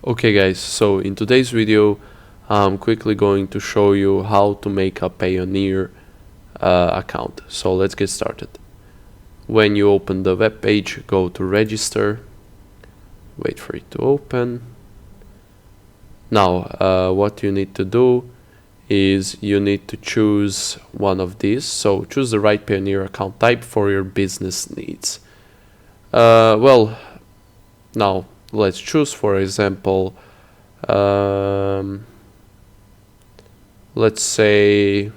Okay guys, so in today's video I'm quickly going to show you how to make a Payoneer account. So let's get started. When you open the web page, go to register, wait for it to open. Now what you need to do is you need to choose one of these. So choose the right Payoneer account type for your business needs. Now let's choose, for example, let's say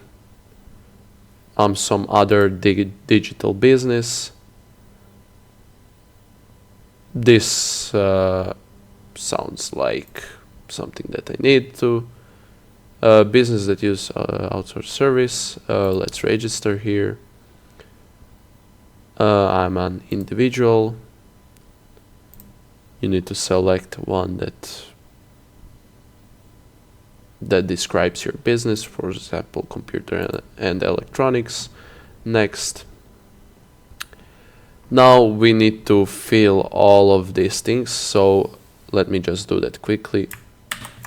some other digital business. This sounds like something that I need to. Business that use outsourced service. Let's register here. I'm an individual. You need to select one that describes your business, for example, computer and electronics. Next. Now we need to fill all of these things, so let me just do that quickly.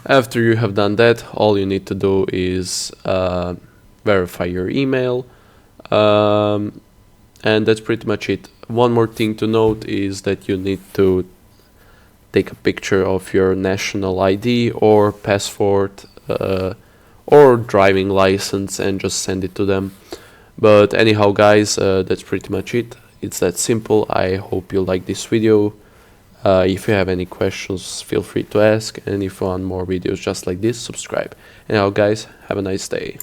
After you have done that, all you need to do is verify your email, and that's pretty much it. One more thing to note is that you need to take a picture of your national ID or passport or driving license and just send it to them. But anyhow guys, that's pretty much it. It's that simple. I hope you like this video. If you have any questions, feel free to ask, and if you want more videos just like this, subscribe. Anyhow guys, have a nice day.